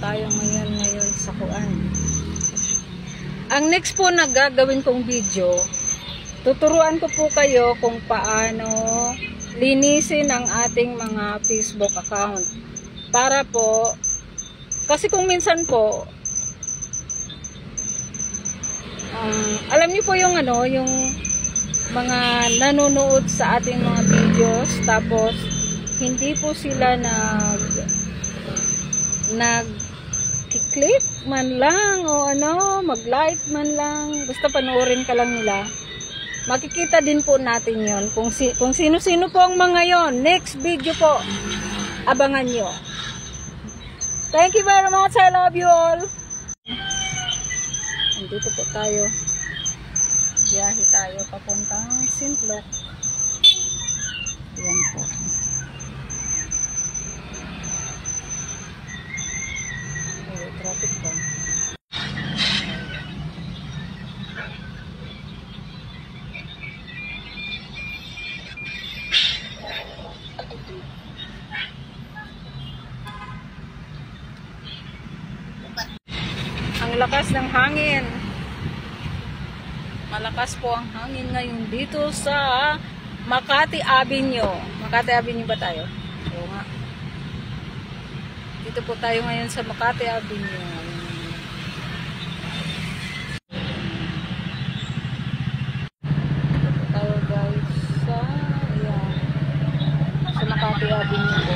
tayo ngayon sa kuan. Ang next po na gagawin kong video, tuturuan ko po kayo kung paano linisin ang ating mga Facebook account. Para po, kasi kung minsan po, alam niyo po yung yung mga nanonood sa ating mga videos, tapos hindi po sila nag-click man lang o mag-like man lang, basta panoorin ka lang nila. Makikita din po natin yon kung sino-sino po ang mga yon. Next video po, abangan nyo. Thank you very much. I love you all. Andito po tayo. Biyahe tayo papuntang Sinlock. Yan po. Traffic po. Ang lakas ng hangin. Malakas po ang hangin ngayon dito sa Makati Avenue. Makati Avenue ba tayo? Oo nga. Dito po tayo ngayon sa Makati Avenue. Dito tayo guys sa Makati Avenue po.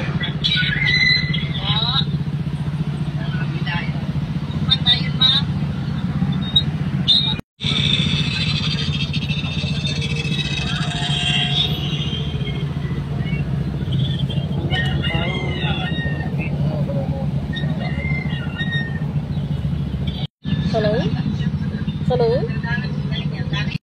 Hello? Hello?